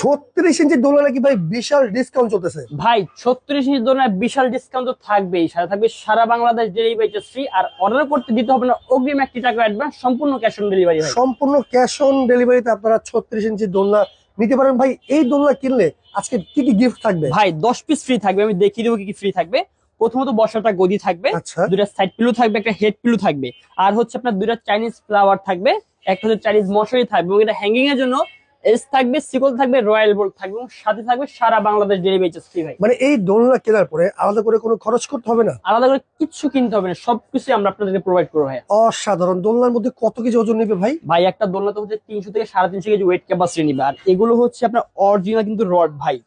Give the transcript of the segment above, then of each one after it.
36 ইঞ্চি দোলনা নাকি ভাই বিশাল ডিসকাউন্ট চলতেছে? ভাই 36 ইঞ্চি দোলনায় বিশাল ডিসকাউন্ট তো থাকবেই, সাথে থাকবে সারা বাংলাদেশ ডেলিভারি ফ্রি। আর অর্ডার করতে দিতে হবে না অগ্রিম 1 টাকা অ্যাডভান্স, সম্পূর্ণ ক্যাশ অন ডেলিভারি। ভাই সম্পূর্ণ ক্যাশ অন ডেলিভারিতে আপনারা 36 ইঞ্চি দোলনা নিতে পারেন। ভাই এই দোলনা কিনলে আজকে কি কি গিফট থাকবে? ভাই 10 পিস ফ্রি থাকবে, আমি দেখিয়ে দেবো কি কি ফ্রি থাকবে। প্রথমত বসাটা গদি থাকবে, আচ্ছা, দুটা সাইড পিলো থাকবে, একটা হেড পিলো থাকবে, আর হচ্ছে আপনার দুটা চাইনিজ ফ্লাওয়ার থাকবে, একটা হচ্ছে চাইনিজ মশারি থাকবে, এবং এটা হ্যাঙ্গিং এর জন্য এস থাকবে, সিকল থাকবে, রয়্যাল বোল্ট থাকবে, এবং সাথে থাকবে সারা বাংলাদেশ ডেলিভারি ফ্রি। ভাই মানে এই দোলনা কেনার পরে আলাদা করে কোনো খরচ করতে হবে না? আলাদা করে কিচ্ছু কিনতে হবে না, সবকিছু আমরা আপনাদেরকে প্রোভাইড করবো। ভাই অসাধারণ। দোলনার মধ্যে কত কেজি ওজন নেবে ভাই? ভাই একটা দোলনা তো হচ্ছে 300 থেকে 350 কেজি ওয়েট ক্যাপাসিটি নিবে। আর এগুলো হচ্ছে আপনার অরিজিনাল কিন্তু রড ভাই,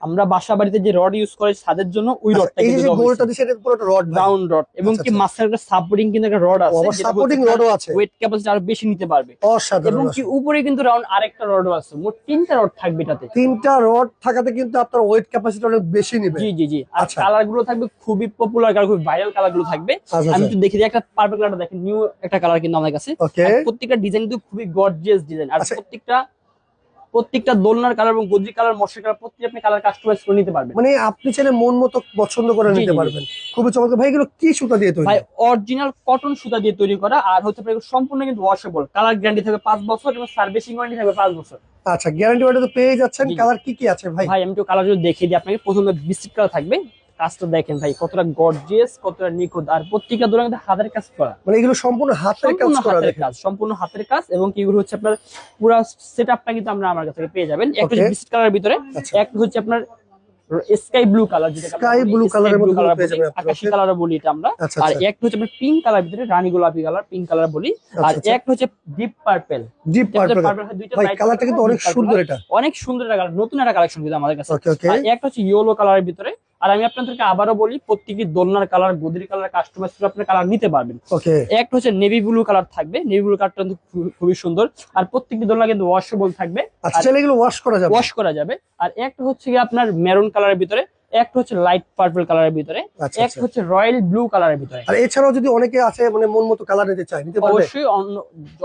আমরা বাসা বাড়িতে যে রড ইউজ করে ছাদের জন্য ওই রডটা এই কিন্তু যে গোলটা দিছে এটা পুরো একটা রড ভাই? রাউন্ড রড, এবং আচ্ছা, কি আচ্ছা। মাঝখানে একটা সাপোর্টিং কিন্তু একটা রড আছে, আবার সাপোর্টিং রডও আছে? ওয়েট ক্যাপাসিটি আরো বেশি নিতে পারবে। অসাধারণ। এবং কি উপরে কিন্তু রাউন্ড আরেকটা রডও আছে, মোট 3টা রড থাকবে এটাতে। 3টা রড থাকাতে কিন্তু আপনার ওয়েট ক্যাপাসিটি অনেক বেশি নেবে। জি জি জি। আর আচ্ছা, কালার গুলো থাকবে খুবই পপুলার কালার, খুবই ভাইরাল কালার গুলো থাকবে। আচ্ছা, আমি আচ্ছা। একটু দেখে দিই, একটা পার্পল কালারটা দেখেন, নিউ একটা কালার কিন্তু আমাদের কাছে। ওকে। আর প্রত্যেকটা ডিজাইন কিন্তু খুবই গর্জিয়াস ডিজাইন। আর আচ্ছা, প্রত্যেকটা দোলনার কালার এবং গদি কালার, মশার কালার, প্রত্যেকটা আপনি কালার কাস্টমাইজ করে নিতে পারবেন। মানে আপনি চাইলে মন মতো পছন্দ করে জি, নিতে জি, জি। পারবেন। খুবই চমৎকার। ভাই এগুলো কি সুতা দিয়ে তৈরি? ভাই অরিজিনাল কটন সুতা দিয়ে তৈরি করা, আর হচ্ছে আপনার এগুলো সম্পূর্ণ কিন্তু ওয়াশেবল, কালার গ্যারান্টি থাকবে 5 বছর, এবং সার্ভিসিং ওয়ারেন্টি থাকবে 5 বছর। আচ্ছা, গ্যারান্টি ওয়ারেন্টি তো পেয়ে যাচ্ছেন। জি, জি। কালার কি কি আছে ভাই? ভাই আমি একটু কালার যদি দেখিয়ে দিই আপনাকে। প্রথমে বিস্কিট কালার থাকবে, কাজটা দেখেন ভাই কতটা গর্জিয়াস, কতটা নিখুঁত, আর প্রত্যেকটা দোলনা কিন্তু হাতের কাজ করা, মানে এগুলো সম্পূর্ণ হাতের কাজ সম্পূর্ণ করা হাতের দেখেন। কাজ, সম্পূর্ণ হাতের কাজ। এবং কি এগুলো হচ্ছে আপনার পুরো সেটআপটা কিন্তু আমার কাছ থেকে পেয়ে যাবেন। একটা ওকে। হচ্ছে বিস্কিট কালারের ভিতরে, আচ্ছা, একটা হচ্ছে আপনার স্কাই ব্লু কালার, যেটা স্কাই ব্লু কালারের মধ্যে কালার পেয়ে বলি, যাবেন আপনি। আকাশি ওকে। কালার বলি এটা আমরা। আচ্ছা, আর আচ্ছা, একটা হচ্ছে আপনার পিঙ্ক কালার ভিতরে রানী গোলাপি কালার, পিঙ্ক কালার বলি। আর আচ্ছা, আচ্ছা। একটা হচ্ছে ডিপ পার্পল। Deep purple. দুইটা ভাই লাইট কালারটা কিন্তু অনেক সুন্দর এটা। অনেক সুন্দর একটা কালার, নতুন একটা কালেকশন কিন্তু আমাদের কাছে। ওকে, ওকে। আর একটা হচ্ছে ইয়েলো কালারের ভিতরে। আর আমি আপনাদেরকে আবারও বলি, প্রত্যেকটি দোলনার কালার, গদির কালার কাস্টমাইজ করে আপনার কালার নিতে পারবেন। ওকে। একটা হচ্ছে নেভি ব্লু কালার থাকবে, নেভি ব্লু কালারটা কিন্তু খুবই সুন্দর। আর প্রত্যেকটি দোলনা কিন্তু ওয়াশেবল থাকবে, আচ্ছা, চাইলে এগুলো ওয়াশ করা যাবে? ওয়াশ করা যাবে। আর একটা হচ্ছে কি আপনার মেরুন কালারের ভিতরে, একটা হচ্ছে লাইট পার্পল কালারের ভিতরে, আচ্ছা, একটা আচ্ছা। হচ্ছে রয়্যাল ব্লু কালারের ভিতরে। আর এছাড়াও যদি অনেকে আছে মানে মন মতো কালার নিতে চায়, নিতে পারবে? অবশ্যই অন্য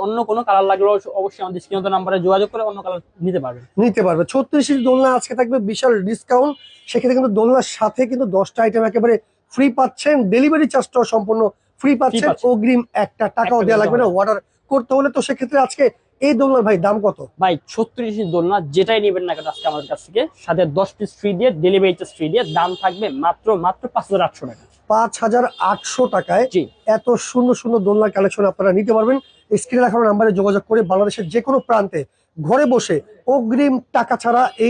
অন্য কোনো কালার লাগলেও অবশ্যই আমাদের স্ক্রিনে নাম্বারে যোগাযোগ করে অন্য কালার নিতে পারবেন। নিতে পারবে। 36 ইঞ্চি দোলনা আজকে থাকবে বিশাল ডিসকাউন্ট। সেক্ষেত্রে কিন্তু দোলনার সাথে কিন্তু 10টা আইটেম একেবারে ফ্রি পাচ্ছেন। ডেলিভারি চার্জটাও সম্পূর্ণ ফ্রি পাচ্ছেন। পাচ্ছেন। অগ্রিম 1 টাকাও দেওয়া লাগবে না অর্ডার করতে হলে। তো সেক্ষেত্রে আজকে এই দোলনার ভাই দাম কত? ভাই 36 ইঞ্চি দোলনা যেটাই নেবেন না কেন আজকে আমাদের কাছ থেকে, সাথে 10 পিস ফ্রি দিয়ে, ডেলিভারি চার্জ ফ্রি দিয়ে, দাম থাকবে মাত্র 5800 টাকা। 5800 টাকায় জি। এত সুন্দর সুন্দর দোলনা কালেকশন আপনারা নিতে পারবেন। স্ক্রিনে দেখানো নাম্বারে যোগাযোগ করে বাংলাদেশের যে কোনো প্রান্তে ঘরে বসে অগ্রিম টাকা ছাড়া এই